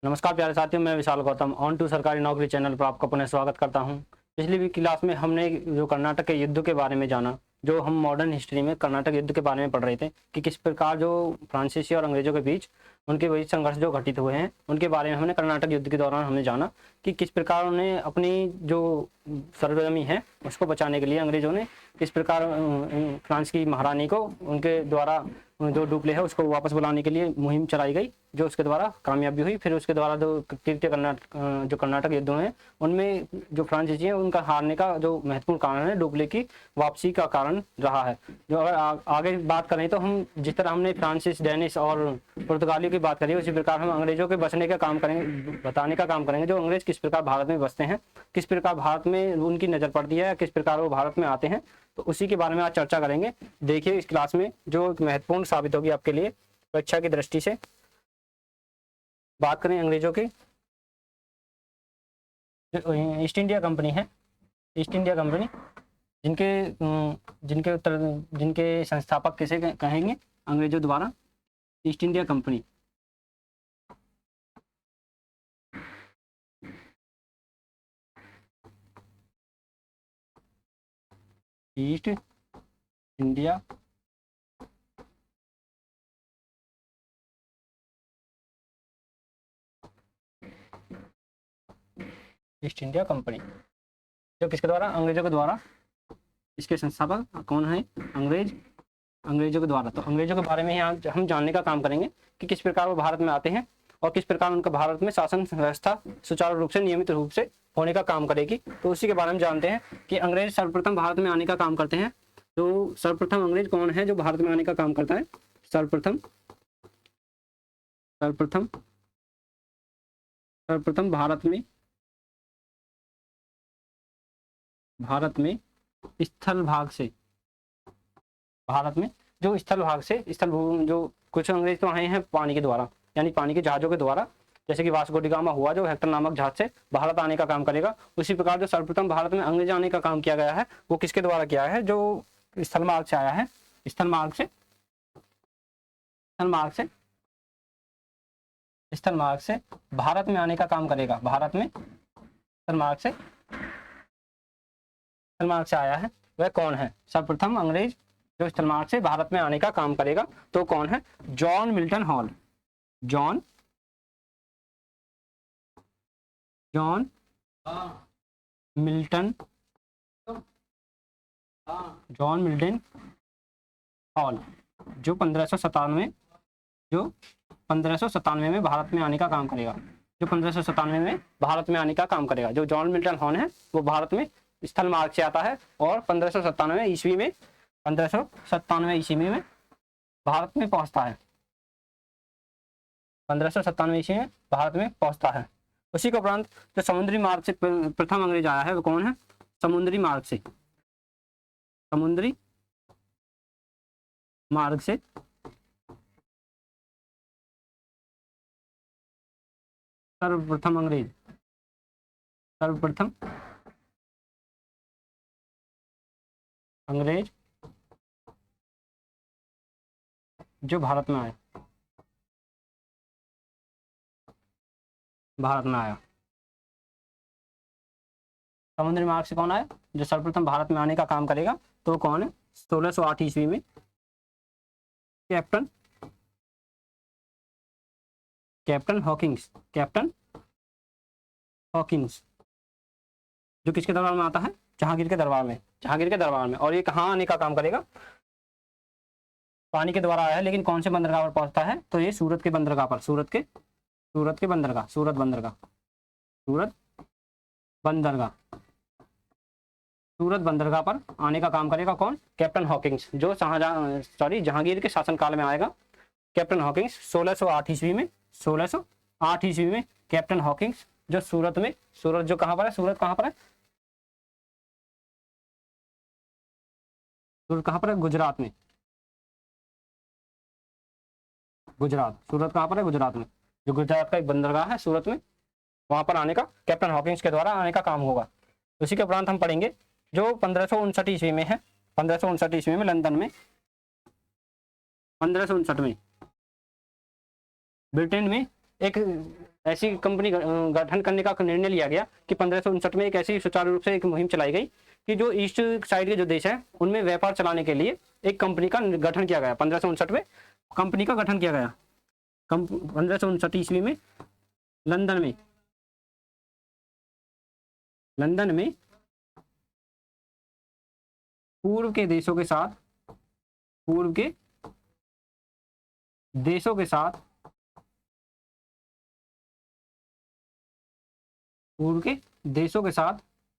नमस्कार प्यारे साथियों, मैं विशाल गौतम ऑन टू सरकारी नौकरी चैनल पर आपका पुनः स्वागत करता हूं। पिछली भी क्लास में हमने जो कर्नाटक के युद्ध के बारे में जाना, जो हम मॉडर्न हिस्ट्री में कर्नाटक युद्ध के बारे में पढ़ रहे थे कि किस प्रकार जो फ्रांसीसी और अंग्रेजों के बीच उनके बीच संघर्ष जो घटित हुए हैं उनके बारे में हमने कर्नाटक युद्ध के दौरान हमने जाना कि किस प्रकार उन्हें अपनी जो सरजमी है उसको बचाने के लिए अंग्रेजों ने किस प्रकार फ्रांस की महारानी को उनके द्वारा जो डुप्ले है उसको वापस बुलाने के लिए मुहिम चलाई गई, जो उसके द्वारा कामयाबी हुई। फिर उसके द्वारा जो तृतीय कर्नाटक युद्ध हैं उनमें जो फ्रांसीसी हैं उनका हारने का जो महत्वपूर्ण कारण है डुप्ले की वापसी का कारण रहा है। जो अगर आगे बात करें तो हम जिस तरह हमने फ्रांसिस, डेनिस और पुर्तगालियों की बात करी उसी प्रकार हम अंग्रेजों के बचने का काम करेंगे, बताने का काम करेंगे जो अंग्रेज किस प्रकार भारत में बसते हैं, किस प्रकार भारत में उनकी नज़र पड़ती है, किस प्रकार वो भारत में आते हैं। तो उसी के बारे में आज चर्चा करेंगे। देखिए इस क्लास में जो महत्वपूर्ण साबित होगी आपके लिए परीक्षा की दृष्टि से। बात करें अंग्रेजों की, ईस्ट इंडिया कंपनी है, ईस्ट इंडिया कंपनी जिनके संस्थापक किसे कहेंगे, अंग्रेजों द्वारा east India company. East India east India company जो किसके द्वारा, अंग्रेजों के द्वारा। इसके संस्थापक कौन है, अंग्रेजों के द्वारा। तो अंग्रेजों के बारे में यहाँ हम जानने का काम करेंगे कि किस प्रकार वो भारत में आते हैं और किस प्रकार उनका भारत में शासन व्यवस्था सुचारू रूप से, नियमित रूप से होने का काम करेगी। तो उसी के बारे में जानते हैं कि अंग्रेज सर्वप्रथम भारत में आने का काम करते हैं। तो सर्वप्रथम अंग्रेज कौन है जो भारत में आने का काम करता है? सर्वप्रथम भारत में स्थल भाग से, भारत में जो स्थल भाग से, जो कुछ अंग्रेज तो आए हैं पानी के द्वारा, यानी पानी के जहाजों के द्वारा, जैसे कि वास्को डी गामा हुआ जो हेक्टर नामक जहाज से भारत आने का काम करेगा। उसी प्रकार जो सर्वप्रथम भारत में अंग्रेज आने का काम किया गया है वो किसके द्वारा किया है? जो स्थल मार्ग से आया है, स्थल मार्ग से भारत में आने का काम करेगा। भारत में स्थल मार्ग से आया है वह कौन है? सर्वप्रथम अंग्रेज जो स्थल मार्ग से भारत में आने का काम करेगा तो कौन है? John Milton hall. John Milton hall जो 1597 में भारत में आने का काम करेगा। जो 1597 में भारत में आने का काम करेगा, जो जॉन मिल्टन हॉल है वो भारत में स्थल मार्ग से आता है और 1597 ईस्वी में भारत में पहुंचता है। 1597 ईस्वी में भारत में पहुंचता है। उसी के उपरांत जो समुद्री मार्ग से प्रथम अंग्रेज आया है वो कौन है? समुद्री मार्ग से सर्वप्रथम अंग्रेज जो भारत में आया। समुद्री मार्ग से कौन आया? जो सर्वप्रथम भारत में आने का काम करेगा तो कौन है? 1608 ईस्वी में कैप्टन हॉकिंस जो किसके दरबार में आता है? जहांगीर के दरबार में। और ये कहाँ आने का काम करेगा? पानी के द्वारा आया है, लेकिन कौन से बंदरगाह पर पहुंचता है? तो ये सूरत के बंदरगाह पर, सूरत बंदरगाह पर आने का काम करेगा कौन? कैप्टन हॉकिंस जो जहांगीर के शासनकाल में आएगा। कैप्टन हॉकिंस 1608 ईस्वी में कैप्टन हॉकिंस जो सूरत जो कहां पर है? सूरत कहां पर है? सूरत कहां पर है? गुजरात में। सूरत कहां पर है? गुजरात में। जो गुजरात का एक बंदरगाह है सूरत में, वहां पर आने का कैप्टन हॉकिंस के द्वारा आने का काम होगा। उसी के उपरांत हम पढ़ेंगे जो 1559 ईस्वी में है। 1559 ईस्वी में लंदन में 1559 में ब्रिटेन में एक ऐसी कंपनी गठन करने का निर्णय लिया गया कि 1559 में एक ऐसी सुचारू रूप से एक मुहिम चलाई गई कि जो ईस्ट साइड के जो देश हैं उनमें व्यापार चलाने के लिए एक कंपनी का गठन किया गया। 1559 में कंपनी का गठन किया गया। 1559 ईस्वी में लंदन में पूर्व के देशों के साथ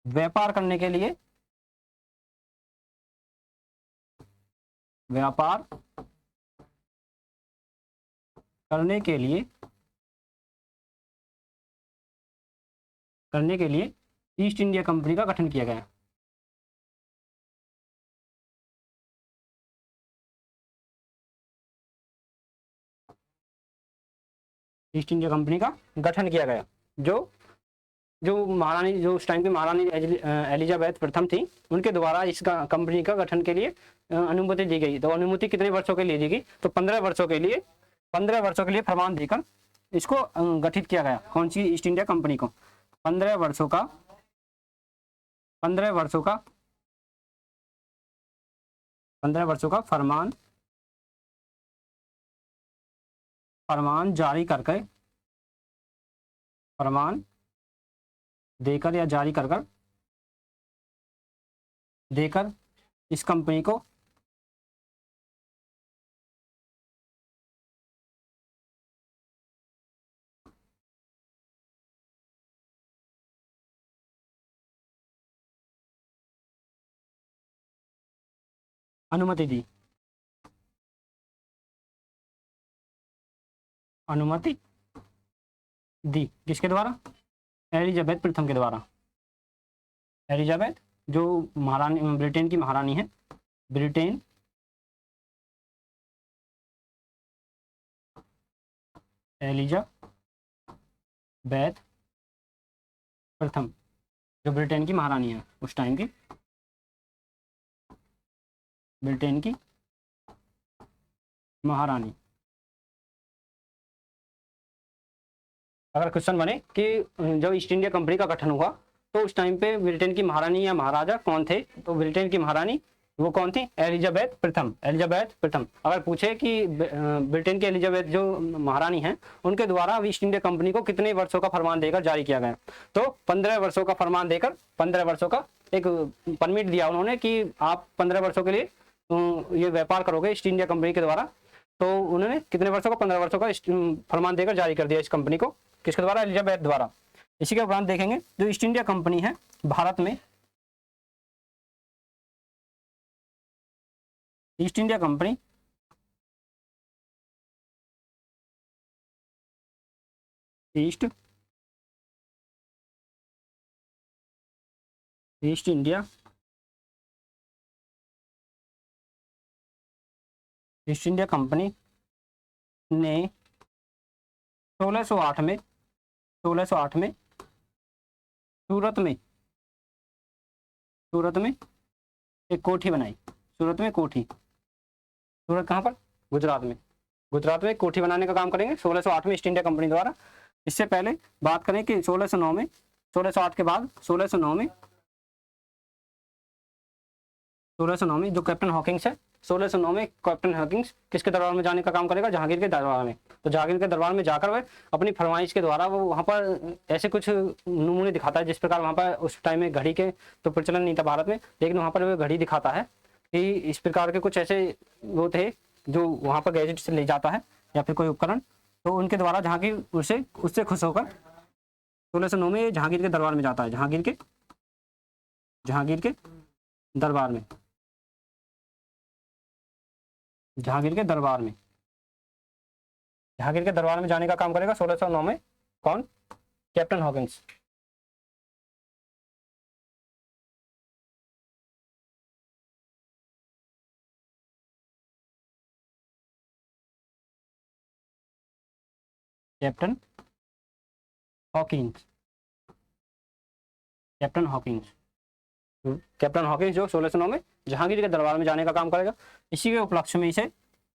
व्यापार करने के लिए ईस्ट इंडिया कंपनी का गठन किया गया। ईस्ट इंडिया कंपनी का गठन किया गया। जो महारानी, जो उस टाइम की महारानी एलिजाबेथ प्रथम थी, उनके द्वारा इस कंपनी का गठन के लिए अनुमति दी गई। तो अनुमति कितने वर्षों के लिए दी गई? तो 15 वर्षों के लिए फरमान देकर इसको गठित किया गया। कौन सी? ईस्ट इंडिया कंपनी को 15 वर्षों का फरमान जारी करके, फरमान देकर या जारी कर देकर इस कंपनी को अनुमति दी। किसके द्वारा? एलिजाबेथ प्रथम के द्वारा। एलिजाबेथ जो महारानी, ब्रिटेन की महारानी है, एलिजाबेथ प्रथम जो ब्रिटेन की महारानी है, उस टाइम की ब्रिटेन की महारानी। अगर क्वेश्चन बने कि जब ईस्ट इंडिया कंपनी का गठन हुआ तो उस टाइम पे ब्रिटेन की महारानी या महाराजा कौन थे? तो ब्रिटेन की महारानी वो कौन थी? एलिजाबेथ प्रथम। अगर पूछे कि ब्रिटेन की एलिजाबेथ जो महारानी हैं, उनके द्वारा ईस्ट इंडिया कंपनी को कितने वर्षों का फरमान देकर जारी किया गया? तो 15 वर्षों का फरमान देकर 15 वर्षों का एक परमिट दिया उन्होंने कि आप 15 वर्षों के लिए ये व्यापार करोगे ईस्ट इंडिया कंपनी के द्वारा। तो उन्होंने कितने वर्षों का? 15 वर्षों का फरमान देकर जारी कर दिया इस कंपनी को। किसके द्वारा? एलिजाबेथ द्वारा। इसी के उपरांत देखेंगे जो ईस्ट इंडिया कंपनी है भारत में, east India company east India company ने 1608 में सूरत में एक कोठी बनाई। सूरत कहाँ पर? गुजरात में एक कोठी बनाने का काम करेंगे 1608 में ईस्ट इंडिया कंपनी द्वारा। इससे पहले बात करें कि 1609 में, 1608 के बाद 1609 में जो कैप्टन हॉकिंस है, 1609 में कैप्टन हॉकिंस किसके दरबार में जाने का काम करेगा? जहांगीर के दरबार में। तो जहांगीर के दरबार में जाकर वह अपनी फरमाइश के द्वारा वो वहाँ पर ऐसे कुछ नमूने दिखाता है, जिस प्रकार वहाँ पर उस टाइम में घड़ी के तो प्रचलन नहीं था भारत में, लेकिन वहाँ पर वो घड़ी दिखाता है कि इस प्रकार के कुछ ऐसे वो थे जो वहाँ पर गैजेट से ले जाता है या फिर कोई उपकरण। तो उनके द्वारा जहांगीर उससे खुश होकर 1609 में जहांगीर के दरबार में जाता है। जहांगीर के दरबार में जाने का काम करेगा 1609 में कौन? Captain Hawkins. कैप्टन हॉकिंस जो 1609 में जहांगीर के दरबार में जाने का काम करेगा। इसी के उपलक्ष्य में इसे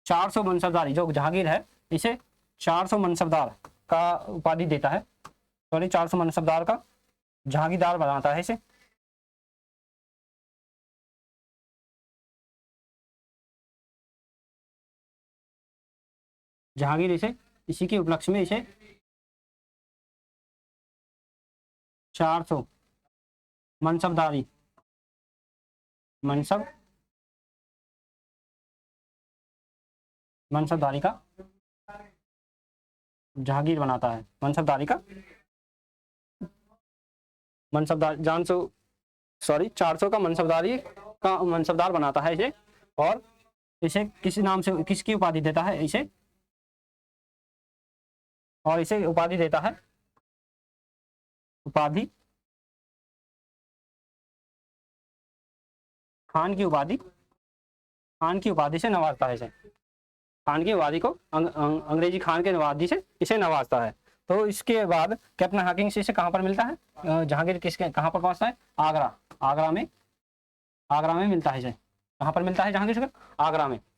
400 मनसबदारी, जो जहांगीर है इसे 400 मनसबदार का उपाधि देता है, सॉरी 400 मनसबदार का जहांगीरदार बनाता है इसे। जहांगीर इसे इसी के उपलक्ष्य में इसे 400 मनसबदारी मनसबदारी का जहांगीर बनाता है, मनसबदारी का मनसबदार जान सो सॉरी 400 का मनसबदार बनाता है इसे, और इसे किसी नाम से किसकी उपाधि देता है इसे, और इसे उपाधि देता है उपाधि खान की उपाधि से नवाजता है इसे। खान की उपाधि को अंग्रेजी खान के उपाधि से इसे नवाजता है। तो इसके बाद कैप्टन हॉकिंस इसे कहाँ पर मिलता है, जहांगीर किसके कहाँ पर पहुंचता है, आगरा में मिलता है इसे। कहाँ पर मिलता है जहांगीर को,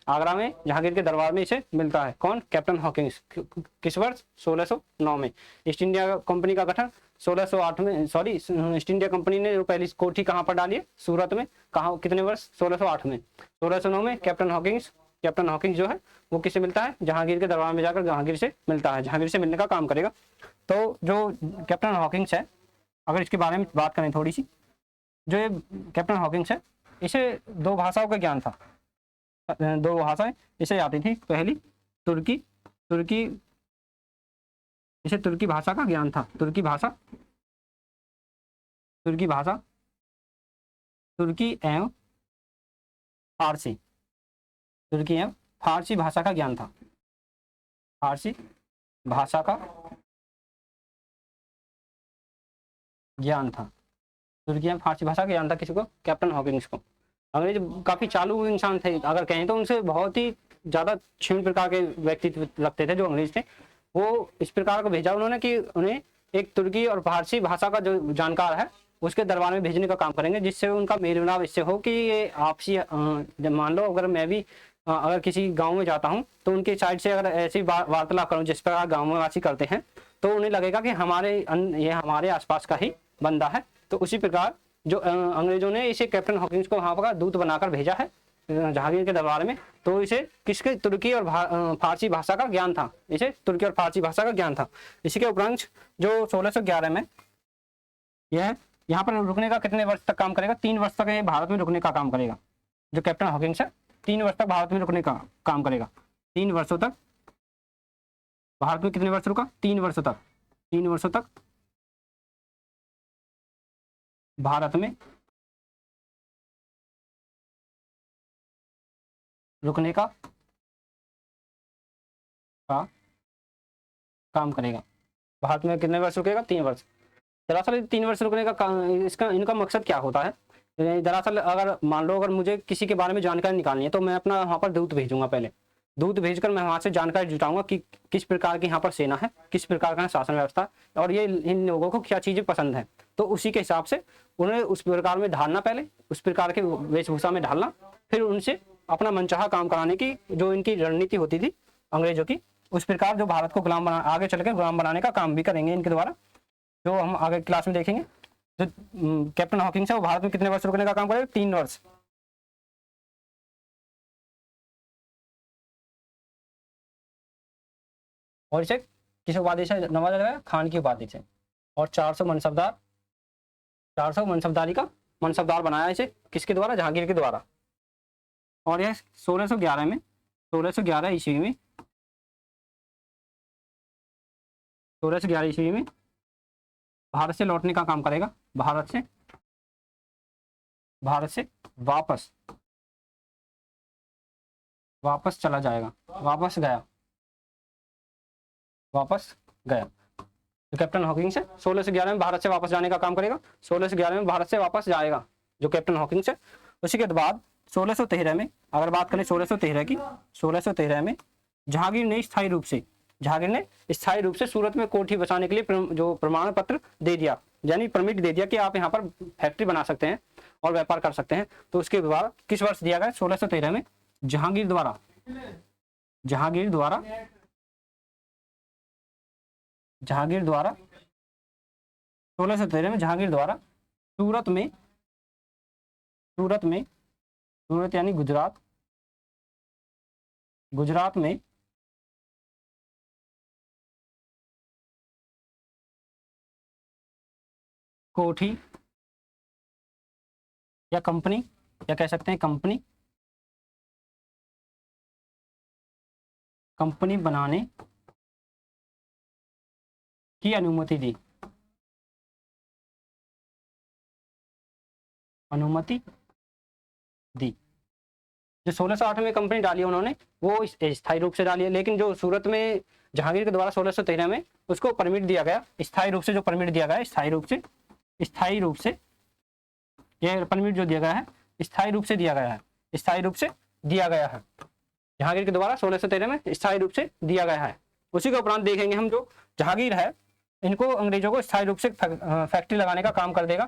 आगरा में जहांगीर के दरबार में इसे मिलता है। कौन, कैप्टन हॉकिंस। किस वर्ष, 1609 में। ईस्ट इंडिया कंपनी का गठन 1608 में, सॉरी ईस्ट इंडिया कंपनी ने जो पहली कोठी कहाँ पर डाली है, सूरत में। कहाँ, कितने वर्ष, 1608 में। 1609 में कैप्टन हॉकिंस जो है वो किससे मिलता है, जहांगीर के दरबार में जाकर जहांगीर से मिलता है, जहांगीर से मिलने का काम करेगा। तो जो कैप्टन हॉकिंस है, अगर इसके बारे में बात करें थोड़ी सी, जो ये कैप्टन हॉकिंस है इसे 2 भाषाओं का ज्ञान था। 2 भाषाएं इसे आती थी। पहली तुर्की इसे तुर्की भाषा का ज्ञान था। तुर्की एवं फारसी भाषा का ज्ञान था। फारसी भाषा का ज्ञान था। तुर्की में फारसी भाषा का ज्ञान था किसी को, कैप्टन हॉकिंस को। अंग्रेज काफी चालू इंसान थे, अगर कहें तो उनसे बहुत ही ज्यादा क्षीण प्रकार के व्यक्तित्व लगते थे जो अंग्रेज थे। वो इस प्रकार को भेजा उन्होंने कि उन्हें एक तुर्की और फारसी भाषा का जो जानकार है उसके दरबार में भेजने का काम करेंगे, जिससे उनका मेल मिलाप इससे हो कि ये आपसी, मान लो अगर मैं भी अगर किसी गांव में जाता हूं तो उनके साइड से अगर ऐसी वार्तालाप करूं जिस प्रकार गाँव वासी करते हैं, तो उन्हें लगेगा कि ये हमारे आसपास का ही बंदा है। तो उसी प्रकार जो अंग्रेजों ने इसे कैप्टन हॉकिंस को वहां पर दूत बनाकर भेजा है जहांगीर के दरबार में। तो इसे किसके, तुर्की और फारसी भाषा का ज्ञान था। इसे तुर्की और फारसी भाषा का ज्ञान था। इसी के उपरांत जो 1611 में यह यहाँ पर रुकने का कितने वर्ष तक काम करेगा, 3 वर्ष तक ये भारत में रुकने का काम करेगा। जो कैप्टन हॉकिंस है 3 वर्ष तक भारत में रुकने का काम करेगा। 3 वर्षों तक भारत में कितने वर्ष रुका, 3 वर्षों तक भारत में रुकने का काम करेगा। भारत में कितने वर्ष रुकेगा, 3 वर्ष। दरअसल 3 वर्ष रुकने का इनका मकसद क्या होता है, दरअसल अगर मान लो अगर मुझे किसी के बारे में जानकारी निकालनी है तो मैं अपना वहाँ पर दूत भेजूंगा। पहले दूत भेजकर मैं वहाँ से जानकारी जुटाऊंगा कि किस प्रकार की यहाँ पर सेना है, किस प्रकार का शासन व्यवस्था, और ये इन लोगों को क्या चीज़ें पसंद है। तो उसी के हिसाब से उन्हें उस प्रकार में ढालना, पहले उस प्रकार के वेशभूषा में ढालना, फिर उनसे अपना मनचाहा काम कराने की जो इनकी रणनीति होती थी अंग्रेजों की, उस प्रकार जो भारत को गुलाम आगे चलकर गुलाम बनाने का काम भी करेंगे इनके द्वारा, जो हम आगे क्लास में देखेंगे। जो कैप्टन हॉकिंस है वो भारत में कितने वर्ष रुकने का काम करेगा, 3 वर्ष। और इसे किस उपाधि से नवाजा जाएगा, खान की उपाधि से। और 400 मनसबदारी का मनसबदार बनाया इसे किसके द्वारा, जहांगीर के द्वारा। और यह 1611 ईस्वी में 1611 ईस्वी में भारत से लौटने का काम करेगा। भारत से वापस चला जाएगा, वापस गया। जो कैप्टन हॉकिंस है 1611 में भारत से वापस जाने का काम करेगा। 1611 में भारत से वापस जाएगा जो कैप्टन हॉकिंस है। उसी के बाद 1613 में अगर बात करें 1613 की, 1613 में जहांगीर ने स्थायी रूप से सूरत में कोठी बसाने के लिए जो प्रमाण पत्र दे दिया, यानी परमिट दे दिया कि आप यहाँ पर फैक्ट्री बना सकते हैं और व्यापार कर सकते हैं। तो उसके द्वारा किस वर्ष दिया गया, 1613 में जहांगीर द्वारा जहांगीर द्वारा 1613 में जहांगीर द्वारा सूरत में सूरत यानी गुजरात में कोठी या कंपनी, या कह सकते हैं कंपनी बनाने की अनुमति दी। जो 1608 में कंपनी डाली उन्होंने वो स्थायी रूप से डाली है, लेकिन जो सूरत में जहांगीर के द्वारा 1613 में उसको परमिट दिया गया, स्थायी रूप से जो परमिट दिया गया है, स्थायी रूप से यह परमिट जो दिया गया है स्थायी रूप से दिया गया है, जहांगीर के द्वारा 1613 में स्थायी रूप से दिया गया है। उसी के उपरांत देखेंगे हम, जो जहांगीर है इनको अंग्रेजों को स्थायी रूप से फैक्ट्री लगाने का काम कर देगा,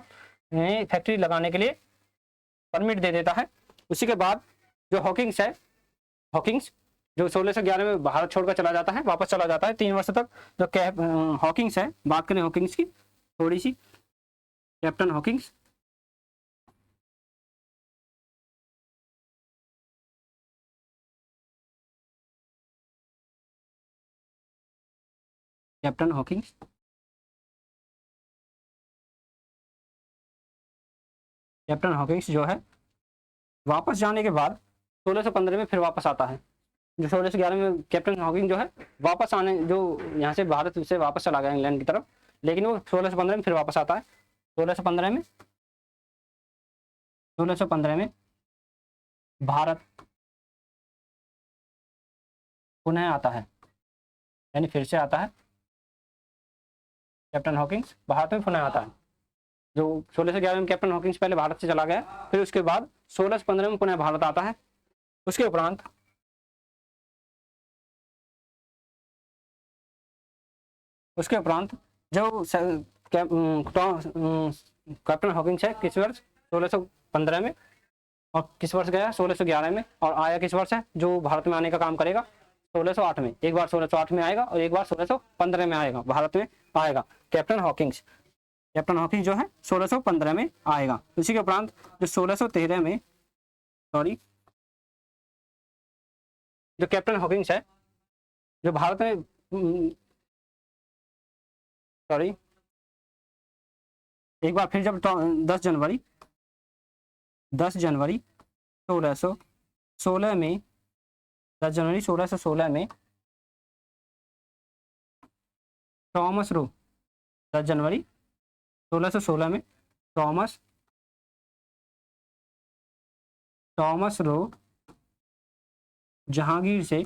फैक्ट्री लगाने के लिए परमिट दे देता है। उसी के बाद जो हॉकिंस जो 1611 में भारत छोड़कर चला जाता है, वापस चला जाता है 3 वर्ष तक। जो हॉकिंस है, बात करें हॉकिंस की थोड़ी सी, कैप्टन हॉकिंस। कैप्टन हॉकिंस जो है वापस जाने के बाद 1615 में फिर वापस आता है। जो 1611 में कैप्टन हॉकिंस जो है वापस आने, जो यहाँ से भारत से वापस चला गया इंग्लैंड की तरफ, लेकिन वो 1615 में फिर वापस आता है। 1615 में भारत पुनः आता है, यानी फिर से आता है। कैप्टन हॉकिंस भारत में पुनः आता है। जो 1611 में कैप्टन हॉकिंस पहले भारत से चला गया, फिर उसके बाद 1615 में पुनः भारत आता है। उसके उपरांत जो कैप्टन हॉकिंस है किस वर्ष 1615 में, और किस वर्ष गया 1611 में, और आया किस वर्ष है, जो भारत में आने का काम करेगा 1608 में। एक बार 1608 में आएगा और एक बार 1615 में आएगा, भारत में आएगा कैप्टन हॉकिंस जो है 1615 में आएगा। उसी के उपरांत जो 1613 में जो कैप्टन हॉकिंस है जो भारत में एक बार फिर जब 10 जनवरी 1616 में 10 जनवरी 1616 में टॉमस रो 10 जनवरी 1616 में टॉमस रो जहांगीर से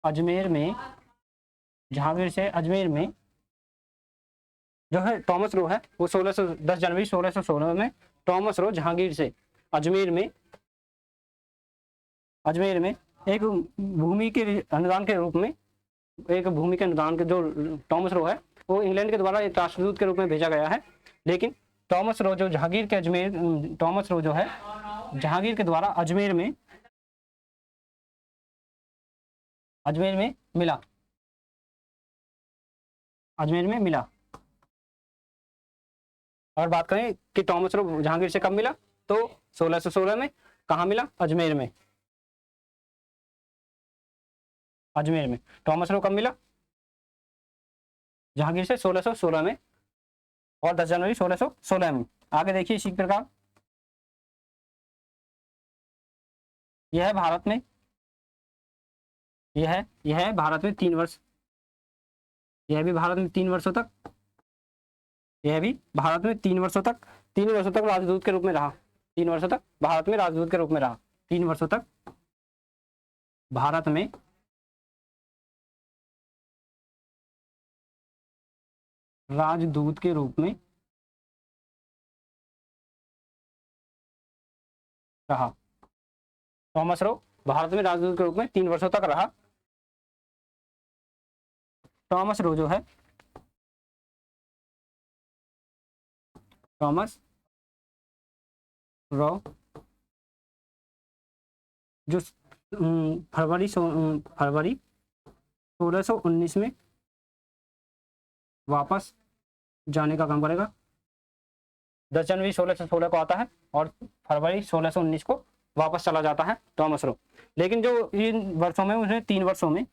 अजमेर में जहांगीर से अजमेर में जो है टॉमस रो है वो 10 जनवरी 1616 में टॉमस रो जहांगीर से अजमेर में एक भूमि के अनुदान के रूप में, जो टॉमस रो है वो इंग्लैंड के द्वारा एक राष्ट्रदूत के रूप में भेजा गया है। लेकिन टॉमस रो जो टॉमस रो जो है जहांगीर के द्वारा अजमेर में मिला। अगर बात करें कि टॉमस रो जहांगीर से कब मिला, तो 1616 में। कहाँ मिला? अजमेर में। टॉमस रो कब मिला? जहांगीर से 1616 में, और 10 जनवरी 1616 में। आगे देखिए इसी प्रकार यह है भारत में 3 वर्ष, यह भी भारत में 3 वर्षों तक, 3 वर्षों तक राजदूत के रूप में रहा। 3 वर्षों तक भारत में राजदूत के रूप में रहा। 3 वर्षों तक भारत में राजदूत के रूप में रहा। टॉमस रो भारत में राजदूत के रूप में 3 वर्षों तक रहा। टॉमस रो जो है थॉमस रॉ, जो फरवरी 1619 में वापस जाने का काम करेगा। 10 जनवरी 1616 को आता है और फरवरी 1619 को वापस चला जाता है थॉमस रो। लेकिन जो इन वर्षों में उसने 3 वर्षों में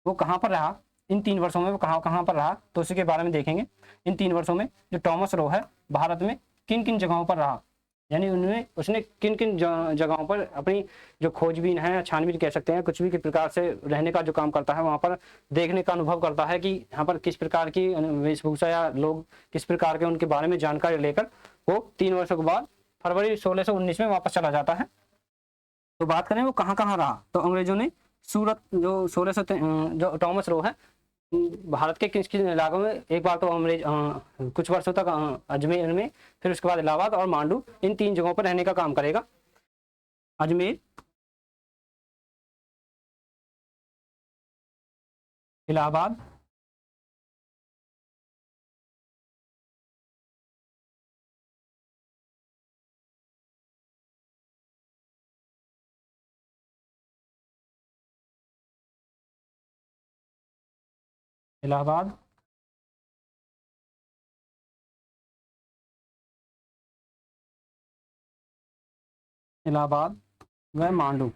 वो कहाँ पर रहा, इन 3 वर्षों में वो कहाँ कहाँ पर रहा, तो उसी के बारे में देखेंगे। इन 3 वर्षों में जो थॉमस रो है भारत में किन किन जगहों पर रहा, यानी उनमें उसने किन किन जगहों पर अपनी जो खोजबीन है, छानबीन कह सकते हैं, कुछ भी किस प्रकार से रहने का जो काम करता है, वहाँ पर देखने का अनुभव करता है कि यहाँ पर किस प्रकार की वेशभूषा या लोग किस प्रकार के, उनके बारे में जानकारी लेकर वो 3 वर्षों के बाद फरवरी 1619 में वापस चला जाता है। तो बात करें वो कहाँ कहाँ रहा, तो अंग्रेजों ने सूरत जो 1600 जो थॉमस रो है भारत के किस किस इलाकों में, एक बार तो अंग्रेज कुछ वर्षों तक अजमेर में, फिर उसके बाद इलाहाबाद और मांडू, इन 3 जगहों पर रहने का काम करेगा। अजमेर, इलाहाबाद, इलाहाबाद, इलाहाबाद व मांडू,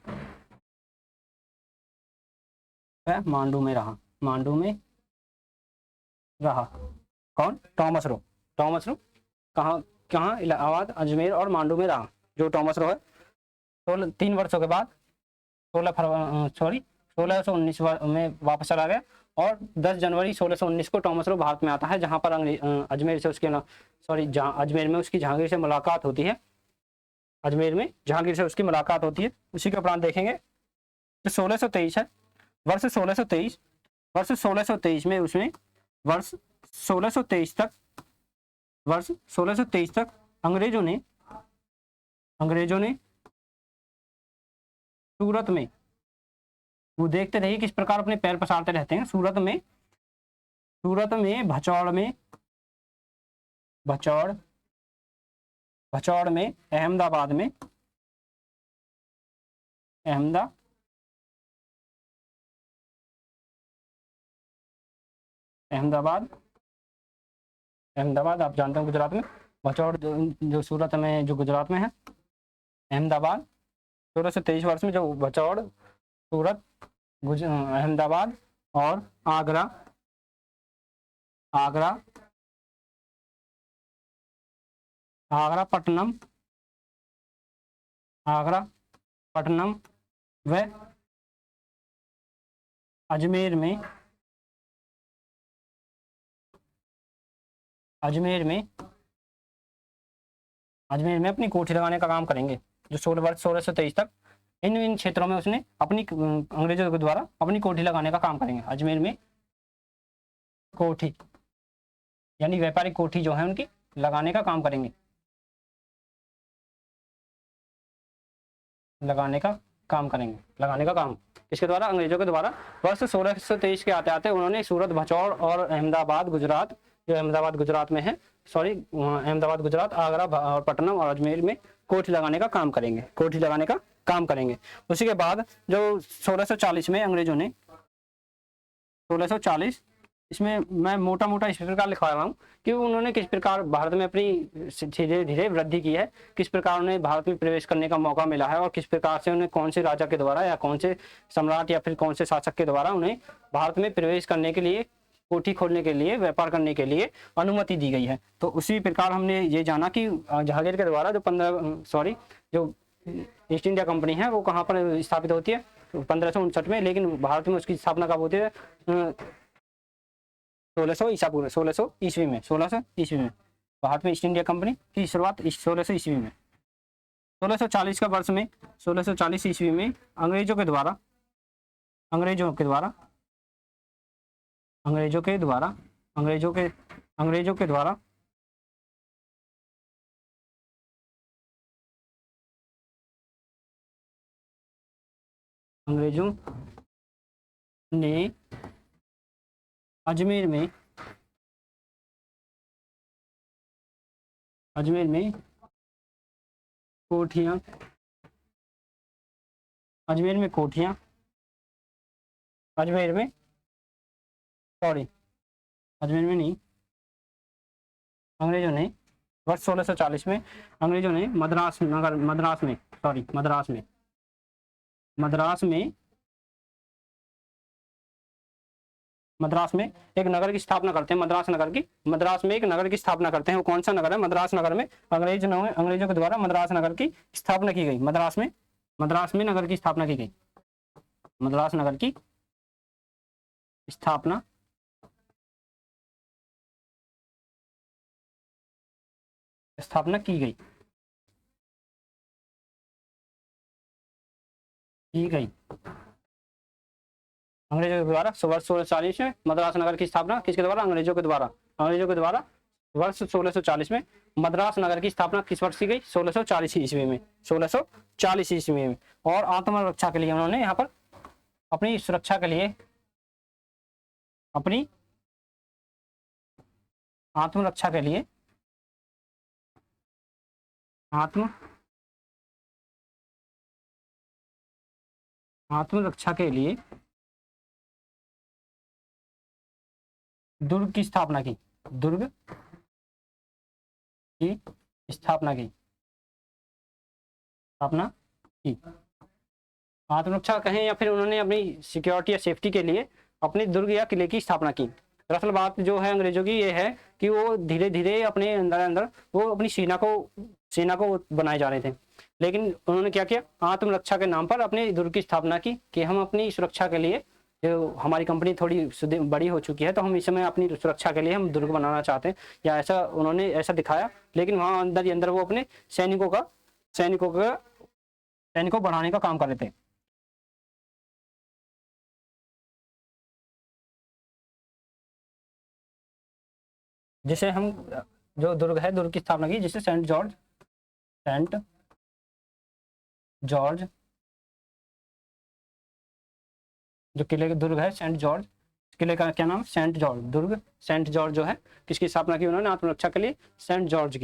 मांडू में रहा, मांडू में रहा। कौन? Thomas Roe. थॉमस रो कहाँ कहाँ? इलाहाबाद, अजमेर और मांडू में रहा जो थॉमस रो है। 3 वर्षों के बाद 1619 में वापस चला गया और 10 जनवरी 1619 को थॉमस रो भारत में आता है, जहाँ पर अजमेर से उसके अजमेर में उसकी जहांगीर से मुलाकात होती है। अजमेर में जहांगीर से उसकी मुलाकात होती है। उसी के उपरांत देखेंगे जो 1623 है, वर्ष 1623, वर्ष 1623 में उसने वर्ष 1623 तक, वर्ष 1623 तक अंग्रेजों ने सूरत में, वो देखते रहिए किस प्रकार अपने पैर पसारते रहते हैं। सूरत में भचौड़ में, अहमदाबाद में, अहमदाबाद आप जानते हैं गुजरात में, भचौड़ जो सूरत में, जो गुजरात में है, अहमदाबाद 1623 में जो भचौड़, सूरत, अहमदाबाद और आगरा पटनम व अजमेर में अपनी कोठी लगाने का काम करेंगे। जो 1623 तक इन क्षेत्रों में उसने अपनी अंग्रेजों के द्वारा अपनी कोठी लगाने का काम करेंगे। अजमेर में कोठी यानी व्यापारिक कोठी जो है उनकी लगाने का काम करेंगे, लगाने का काम इसके द्वारा, अंग्रेजों के द्वारा। वर्ष 1623 के आते आते उन्होंने सूरत, भचौड़ और अहमदाबाद गुजरात, जो अहमदाबाद गुजरात में है, अहमदाबाद गुजरात, आगरा और पटना और अजमेर में कोठी लगाने का काम करेंगे। उसी के बाद जो 1640 में अंग्रेजों ने 1640, इसमें मैं मोटा मोटा इस प्रकार लिखवा रहा हूँ कि उन्होंने किस प्रकार भारत में अपनी धीरे धीरे वृद्धि की है, किस प्रकार उन्हें भारत में प्रवेश करने का मौका मिला है और किस प्रकार से उन्हें कौन से राजा के द्वारा या कौन से सम्राट या फिर कौन से शासक के द्वारा उन्हें भारत में प्रवेश करने के लिए, कोठी खोलने के लिए, व्यापार करने के लिए अनुमति दी गई है। तो उसी प्रकार हमने ये जाना कि जहांगीर के द्वारा जो ईस्ट इंडिया कंपनी है वो कहाँ पर स्थापित होती है? 1559 में, लेकिन भारत में उसकी स्थापना कब होती है? 1600 ईस्वी में भारत में ईस्ट इंडिया कंपनी की शुरुआत 1600 ईस्वी में। 1640 का वर्ष में, 1640 ईस्वी में अंग्रेजों के द्वारा अंग्रेजों ने अजमेर में अजमेर में कोठियाँ, अजमेर में कोठियाँ, अजमेर में, सॉरी अजमेर में नहीं, अंग्रेजों ने वर्ष 1640 में अंग्रेजों ने मद्रास नगर, मद्रास में, सॉरी मद्रास में, मद्रास में, मद्रास में एक नगर की स्थापना करते हैं। मद्रास नगर की, मद्रास में एक नगर की स्थापना करते हैं। वो कौन सा नगर है? मद्रास नगर में अंग्रेजों के द्वारा मद्रास नगर की स्थापना की गई। मद्रास में, मद्रास में नगर की स्थापना की गई। मद्रास नगर की स्थापना स्थापना की गई, की गई अंग्रेजों के द्वारा। वर्ष 1640 में मद्रास नगर की स्थापना किसके द्वारा? अंग्रेजों के द्वारा। अंग्रेजों के द्वारा वर्ष 1640 में मद्रास नगर की स्थापना किस वर्ष की गई? 1640 ईस्वी में, 1640 ईस्वी में। और आत्मरक्षा के लिए उन्होंने यहाँ पर अपनी सुरक्षा के लिए, अपनी आत्मरक्षा के लिए, आत्मरक्षा के लिए दुर्ग की स्थापना की, दुर्ग की स्थापना की, स्थापना की। आत्मरक्षा कहें या फिर उन्होंने अपनी सिक्योरिटी या सेफ्टी के लिए अपने दुर्ग या किले की स्थापना की। दरअसल बात जो है अंग्रेजों की ये है कि वो धीरे धीरे अपने अंदर अंदर वो अपनी सेना को बनाए जा रहे थे। लेकिन उन्होंने क्या किया? आत्मरक्षा के नाम पर अपने दुर्ग की स्थापना की कि हम अपनी सुरक्षा के लिए, जो हमारी कंपनी थोड़ी बड़ी हो चुकी है तो हम इस समय अपनी सुरक्षा के लिए हम दुर्ग बनाना चाहते हैं, या ऐसा उन्होंने ऐसा दिखाया। लेकिन वहां अंदर ही अंदर वो अपने सैनिकों बढ़ाने का काम कर रहे थे। जिसे हम, जो दुर्ग है, दुर्ग की स्थापना की जिसे सेंट जॉर्ज, जो किले का दुर्ग है सेंट जॉर्ज, किले का क्या नाम? Saint George. दुर्ग सेंट जॉर्ज जो है किसकी स्थापना की उन्होंने? आत्मरक्षा के लिए सेंट जॉर्ज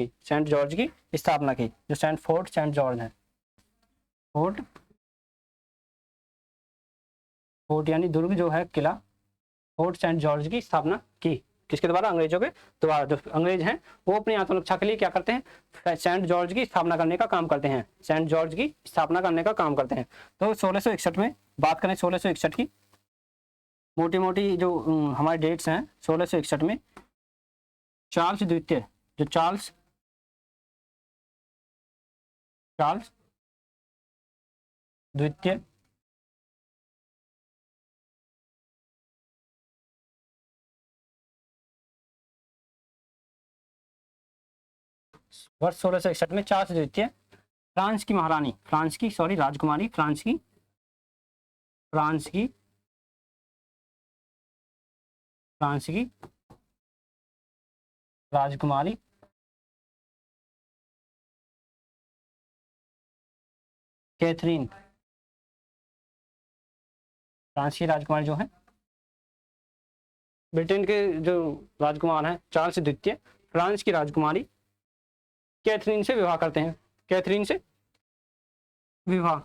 की स्थापना की, जो फोर्ट सेंट जॉर्ज है। फोर्ट यानी दुर्ग जो है, किला, फोर्ट सेंट जॉर्ज की स्थापना की किसके द्वारा? अंग्रेजों के द्वारा। जो अंग्रेज हैं वो अपनी आत्मरक्षा के लिए क्या करते हैं? सेंट जॉर्ज की स्थापना करने का काम करते हैं, सेंट जॉर्ज की स्थापना करने का काम करते हैं। तो 1661 में बात करें, 1661 की मोटी मोटी जो हमारे डेट्स हैं, 1661 में चार्ल्स द्वितीय, जो चार्ल्स द्वितीय वर्ष 1661 में चार्ल्स द्वितीय फ्रांस की महारानी, राजकुमारी, फ्रांस की राजकुमारी कैथरीन, फ्रांस की राजकुमारी जो है, ब्रिटेन के जो राजकुमार हैं चार्ल्स द्वितीय फ्रांस की राजकुमारी कैथरीन से विवाह करते हैं। कैथरीन से विवाह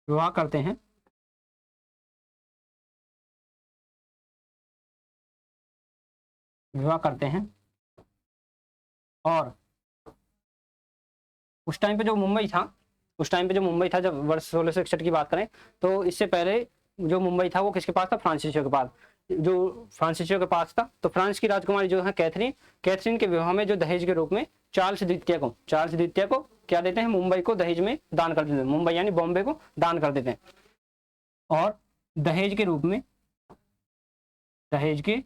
विवाह करते हैं। विवाह करते हैं। और उस टाइम पे जो मुंबई था, जब वर्ष 1661 की बात करें तो इससे पहले जो मुंबई था वो किसके पास था? फ्रांसीसियों के पास। जो फ्रांसीसियों के पास था, तो फ्रांस की राजकुमारी जो है कैथरीन के विवाह में जो दहेज के रूप में चार्ल्स द्वितीय को क्या देते हैं? मुंबई को दहेज में दान कर देते हैं। मुंबई यानी बॉम्बे को दान कर देते हैं। और दहेज के रूप में दहेज के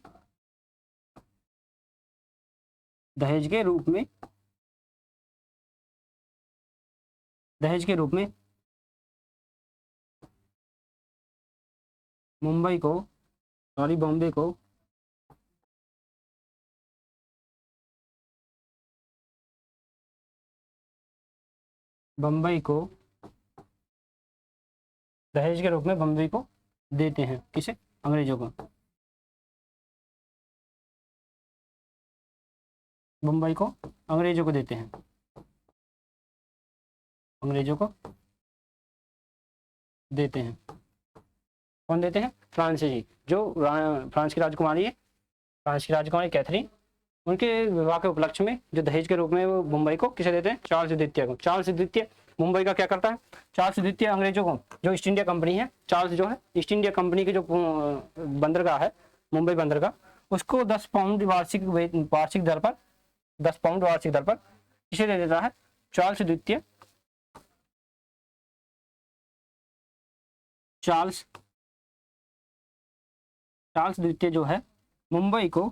रूप में बॉम्बे को दहेज के रूप में बम्बई को देते हैं। किसे? अंग्रेजों को। मुंबई को अंग्रेजों को देते हैं, अंग्रेजों को देते हैं। कौन देते हैं? फ्रांसीसी, जो फ्रांस की राजकुमारी है, फ्रांस की राजकुमारी कैथरीन, उनके विवाह के उपलक्ष्य में जो दहेज के रूप में वो मुंबई को किसे देते हैं? चार्ल्स द्वितीय को। चार्ल्स द्वितीय मुंबई का क्या करता है? चार्ल्स द्वितीय अंग्रेजों को, जो ईस्ट इंडिया कंपनी है, चार्ल्स जो है ईस्ट इंडिया कंपनी की जो बंदरगाह है मुंबई बंदरगाह, उसको 10 पाउंड वार्षिक दर पर 10 पाउंड वार्षिक दर पर किसे दे देता है? चार्ल्स द्वितीय, चार्ल्स द्वितीय जो है मुंबई को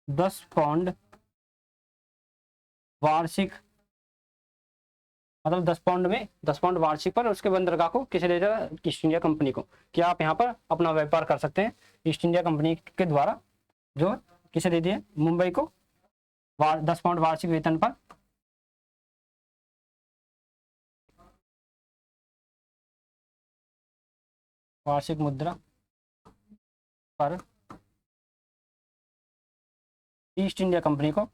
10 पाउंड वार्षिक, मतलब 10 पाउंड वार्षिक पर उसके बंदरगाह को किसे दे देता है? ईस्ट इंडिया कंपनी को, कि आप यहाँ पर अपना व्यापार कर सकते हैं ईस्ट इंडिया कंपनी के द्वारा, जो किसे दे दिए? मुंबई को 10 पाउंड वार्षिक वेतन पर वार्षिक मुद्रा पर ईस्ट इंडिया कंपनी को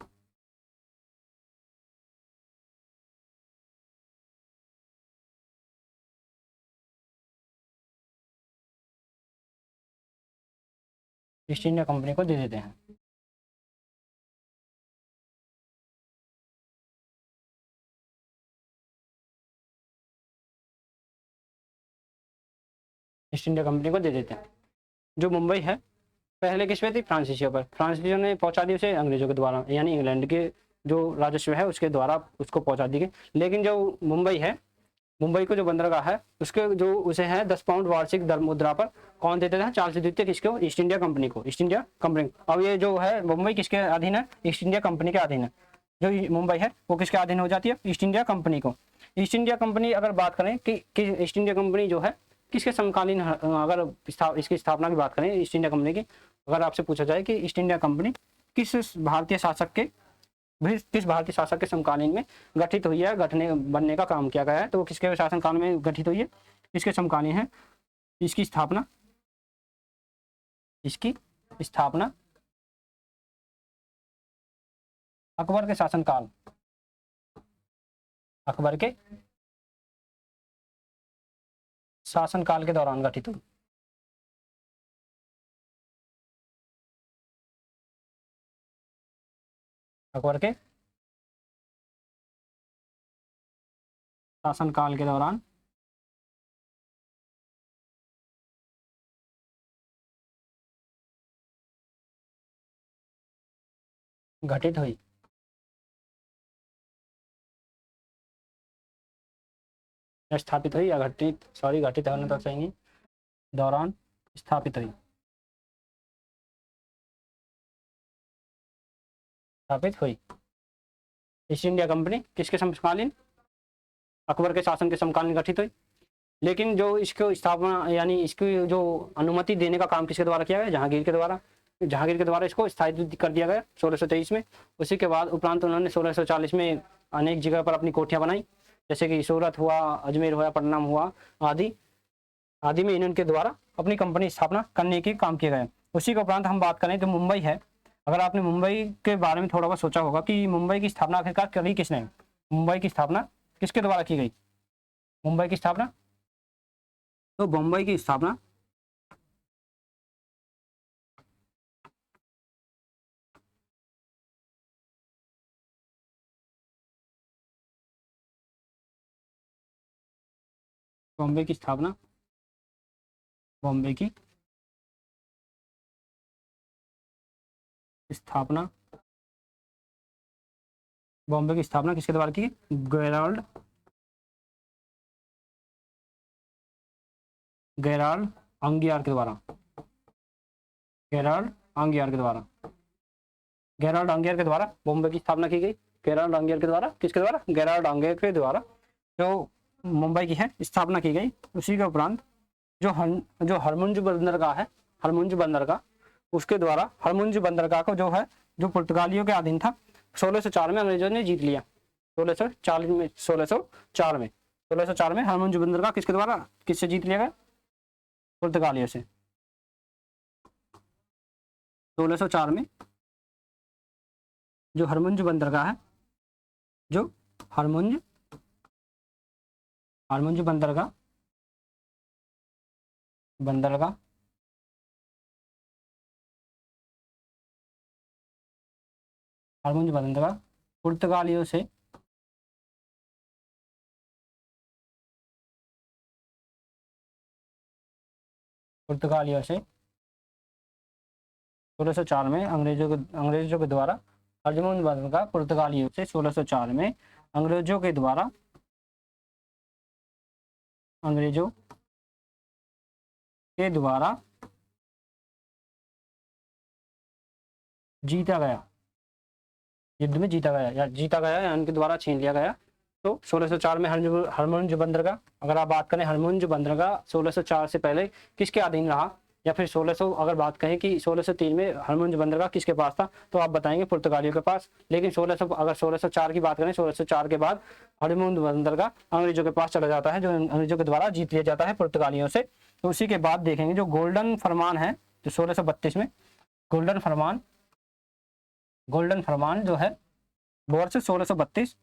ईस्ट इंडिया कंपनी को दे देते हैं। ईस्ट इंडिया कंपनी को दे देते हैं। जो मुंबई है पहले किस पे थी? फ्रांसीसियों पर, फ्रांसीसियों ने पहुंचा दी उसे अंग्रेजों के द्वारा, यानी इंग्लैंड के जो राजस्व है उसके द्वारा उसको पहुंचा दी गई। लेकिन जो मुंबई है, मुंबई को जो बंदरगाह है उसके जो उसे है 10 पाउंड वार्षिक दर मुद्रा पर कौन देते थे? चार्ल्स द्वितीय, किसको? ईस्ट इंडिया कंपनी को, ईस्ट इंडिया कंपनी। अब ये जो है मुंबई किसके अधीन है? ईस्ट इंडिया कंपनी के अधीन है। जो मुंबई है वो किसके अधीन हो जाती है? ईस्ट इंडिया कंपनी को। ईस्ट इंडिया कंपनी अगर बात करें कि ईस्ट इंडिया कंपनी जो है किसके समकालीन, अगर इसकी स्थापना की बात करें ईस्ट इंडिया कंपनी की, अगर आपसे पूछा जाए कि ईस्ट इंडिया कंपनी किस भारतीय शासक के समकालीन में गठित हुई है, बनने का काम किया गया है, तो वो किसके शासनकाल में गठित हुई है? इसके समकालीन है। इसकी स्थापना अकबर के शासनकाल, अकबर के शासनकाल के दौरान गठित हुई। अकबर के शासनकाल के दौरान घटित हुई। स्थापित हुई या घटित होने तक चाहिए, दौरान स्थापित हुई, स्थापित हुई। ईस्ट इंडिया कंपनी किसके समकालीन? अकबर के शासन के समकालीन गठित हुई। लेकिन जो इसको स्थापना यानी इसकी जो अनुमति देने का काम किसके द्वारा किया गया? जहांगीर के द्वारा इसको स्थापित कर दिया गया 1623 में। उसी के बाद उपरांत उन्होंने 1640 में अनेक जगह पर अपनी कोठियां बनाई, जैसे कि सूरत हुआ, अजमेर हुआ, पटना हुआ आदि में इनके द्वारा अपनी कंपनी स्थापना करने के काम किए गए। उसी के उपरांत हम बात करें तो मुंबई है। अगर आपने मुंबई के बारे में थोड़ा बहुत सोचा होगा कि मुंबई की स्थापना आखिरकार करी किसने? मुंबई की स्थापना किसके द्वारा की गई? मुंबई की स्थापना मुंबई की स्थापना बॉम्बे की स्थापना किसके द्वारा की? गेराल्ड आंगियार के द्वारा। गेराल्ड आंगियार के द्वारा बॉम्बे की स्थापना की गई। गेराल्ड आंगियार के द्वारा, किसके द्वारा? गेराल्ड आंगियार के द्वारा जो मुंबई की है स्थापना की गई। उसी के उपरांत जो हरमुंज बंदरगाह उसके द्वारा हरमुंज बंदरगाह को जो है जो पुर्तगालियों के अधीन था 1604 में अंग्रेजों ने जीत लिया। 1604 में हरमुंज बंदरगाह किसके द्वारा किससे जीत लिया गया? पुर्तगालियों से। 1604 में जो हरमुंज बंदरगाह है, जो हरमुंज हरमुंज बंदरगाह बंदरगाह हरमुंज बंदरगाह पुर्तगालियों से पुर्तगालियों से 1604 में अंग्रेजों के द्वारा हरमुंज बंदरगाह पुर्तगालियों से 1604 में अंग्रेजों के द्वारा जीता गया, युद्ध में जीता गया या उनके द्वारा छीन लिया गया। तो 1604 में हरमुंज बंदरगाह, अगर आप बात करें हरमुंज बंदरगाह 1604 से पहले किसके अधीन रहा, या फिर 1600 अगर बात कहें कि 1603 में हरमुंज बंदरगाह किसके पास था, तो आप बताएंगे पुर्तगालियों के पास। लेकिन 1604 की बात करें, 1604 के बाद हरमुंज बंदरगाह अंग्रेजों के पास चला जाता है, जो अंग्रेजों के द्वारा जीत लिया जाता है पुर्तगालियों से। तो उसी के बाद देखेंगे जो गोल्डन फरमान है, जो 1632 में गोल्डन फरमान जो है वर्ष 1632